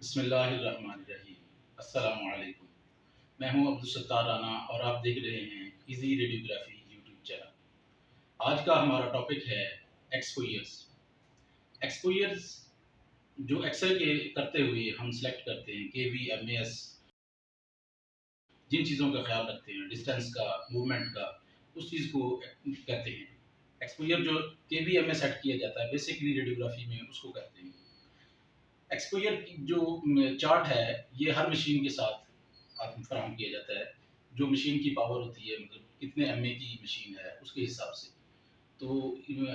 बिस्मिल्लाहिर्रहमानिर्रहीम। अस्सलामु अलैकुम। मैं हूं अब्दुल सत्तार राना और आप देख रहे हैं इजी रेडियोग्राफी यूट्यूब चैनल। आज का हमारा टॉपिक है एक्सपोयर्स। एक्सपोयर्स जो एक्सरे के करते हुए हम सेलेक्ट करते हैं, केवी, एमएस, जिन चीज़ों का ख्याल रखते हैं, डिस्टेंस का, मूवमेंट का, उस चीज़ को कहते हैं एक्सपोयर। जो केवी एमएस सेट किया जाता है बेसिकली रेडियोग्राफी में, उसको कहते हैं एक्सपोजर। की जो चार्ट है ये हर मशीन के साथ आपको फराहम किया जाता है। जो मशीन की पावर होती है, मतलब कितने एमए की मशीन है उसके हिसाब से। तो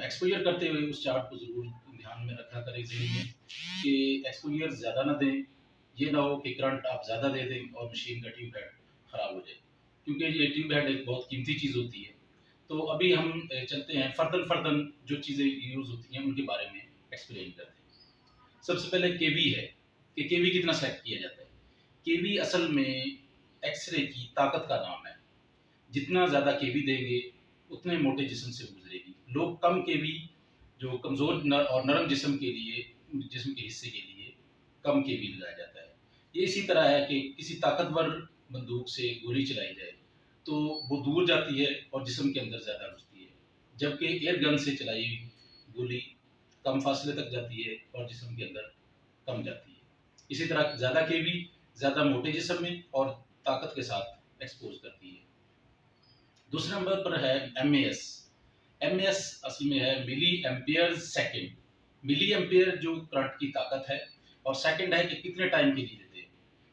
एक्सपोजर करते हुए उस चार्ट को ज़रूर ध्यान में रखा करें ज़हन में कि एक्सपोजर ज़्यादा ना दें। ये ना हो कि करंट आप ज़्यादा दे दें और मशीन का ट्यूब हेड ख़राब हो जाए, क्योंकि ये ट्यूब हेड एक बहुत कीमती चीज़ होती है। तो अभी हम चलते हैं फर्दन जो चीज़ें यूज़ होती हैं उनके बारे में एक्सप्लेन करते हैं। सबसे पहले केवी है कि केवी कितना सेलेक्ट किया जाता है। केवी असल में एक्सरे की ताकत का नाम है। जितना ज़्यादा केवी देंगे उतने मोटे जिस्म से गुजरेगी। लोग कम केवी, जो कमज़ोर और नरम जिस्म के लिए, जिस्म के हिस्से के लिए कम केवी लगाया जाता है। ये इसी तरह है कि किसी ताकतवर बंदूक से गोली चलाई जाए तो वो दूर जाती है और जिस्म के अंदर ज़्यादा घुसती है, जबकि एयर गन से चलाई गोली कम फासले तक जाती है और जिस्म के अंदर कम जाती है। इसी तरह ज़्यादा केवी ज़्यादा मोटे जिस्म में और ताकत के साथ एक्सपोज करती है। दूसरे नंबर पर है एमएस। एमएस असल में है milli ampere second. Milli ampere जो करंट की ताकत है और सेकेंड है कि कितने टाइम के लिए देते हैं।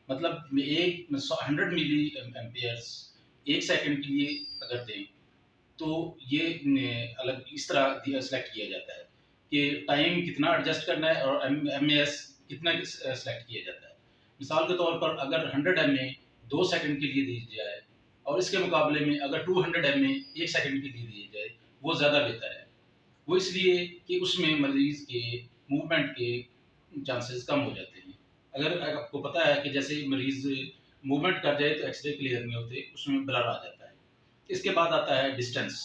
मतलब एक 100 मिली एम्पियर्स एक सेकेंड के लिए अगर दें तो ये अलग इस तरह सेलेक्ट किया जाता है कि टाइम कितना एडजस्ट करना है और एमएस कितना सेलेक्ट किया जाता है। मिसाल के तौर पर अगर 100 एमए 2 सेकंड के लिए दी जाए और इसके मुकाबले में अगर 200 एमए 1 सेकंड के लिए दिए जाए, वो ज़्यादा बेहतर है। वो इसलिए कि उसमें मरीज़ के मूवमेंट के चांसेस कम हो जाते हैं। अगर आपको पता है कि जैसे मरीज़ मूवमेंट कर जाए तो एक्सरे क्लियर नहीं होते, उसमें ब्लर आ जाता है। इसके बाद आता है डिस्टेंस,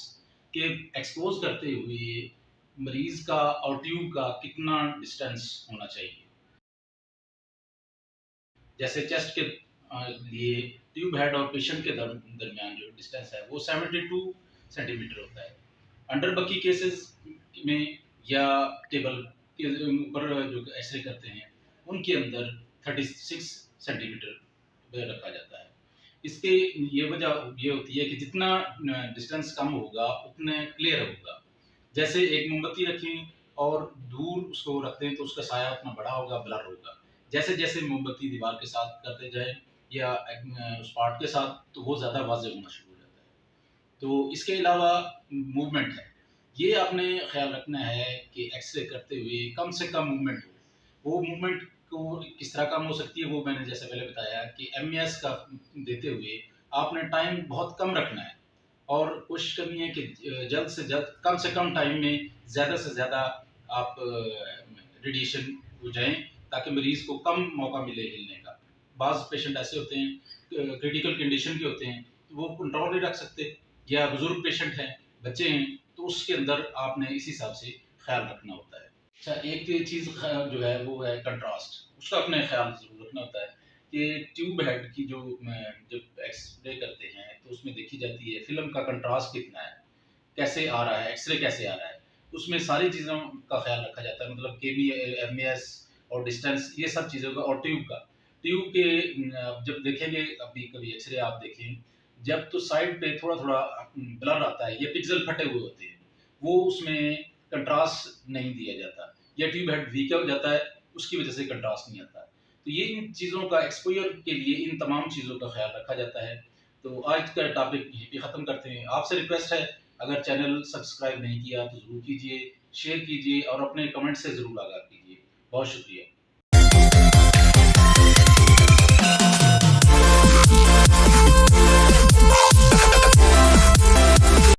कि एक्सपोज करते हुए मरीज का और ट्यूब का कितना डिस्टेंस होना चाहिए। जैसे चेस्ट के लिए ट्यूब हेड और पेशेंट के दरमियान जो डिस्टेंस है वो 72 सेंटीमीटर होता है। अंडर बकी केसेस में या टेबल के ऊपर जो एक्सरे करते हैं उनके अंदर 36 सेंटीमीटर रखा जाता है। इसके ये वजह ये होती है कि जितना डिस्टेंस कम होगा उतने क्लियर होगा। जैसे एक मोमबत्ती रखें और दूर उसको रखते हैं तो उसका साया उतना बड़ा होगा, ब्लर होगा। जैसे जैसे मोमबत्ती दीवार के साथ करते जाए या उस पार्ट के साथ, तो वो ज़्यादा वाज़ेह होना शुरू हो जाता है। तो इसके अलावा मूवमेंट है। ये आपने ख्याल रखना है कि एक्सरे करते हुए कम से कम मूवमेंट हो। वो मूवमेंट को किस तरह कम हो सकती है वो मैंने जैसे पहले बताया कि एमईएस का देते हुए आपने टाइम बहुत कम रखना है और कोशिश करनी है कि जल्द से कम टाइम में ज़्यादा से ज़्यादा आप रेडिएशन हो जाएँ, ताकि मरीज़ को कम मौका मिले हिलने का। बाज़ पेशेंट ऐसे होते हैं क्रिटिकल कंडीशन के होते हैं, वो कंट्रोल नहीं रख सकते, या बुज़ुर्ग पेशेंट हैं, बच्चे हैं, तो उसके अंदर आपने इस हिसाब से ख़्याल रखना होता है। अच्छा, एक चीज़ जो है वो है कंट्रास्ट, उसका अपने ख़्याल ज़रूर रखना होता है कि ट्यूब हेड की जो जब एक्सरे करते हैं तो उसमें देखी जाती है फ़िल्म का कंट्रास्ट कितना है, कैसे आ रहा है, एक्सरे कैसे आ रहा है। उसमें सारी चीज़ों का ख़्याल रखा जाता है, मतलब केवी, एमईएस और डिस्टेंस, ये सब चीज़ों का, और ट्यूब का। ट्यूब के जब देखेंगे अभी कभी एक्सरे आप देखें, जब तो साइड पे थोड़ा-थोड़ा ब्लर आता है या पिक्सेल फटे हुए होते हैं, वो उसमें कंट्रास्ट नहीं दिया जाता या ट्यूब हेड वीक हो जाता है, उसकी वजह से कंट्रास्ट नहीं आता। तो ये इन चीज़ों का एक्सपोज़र के लिए इन तमाम चीज़ों का ख्याल रखा जाता है। तो आज का टॉपिक यहीं पे ख़त्म करते हैं। आपसे रिक्वेस्ट है, अगर चैनल सब्सक्राइब नहीं किया तो ज़रूर कीजिए, शेयर कीजिए और अपने कमेंट से ज़रूर आगाह कीजिए। बहुत शुक्रिया।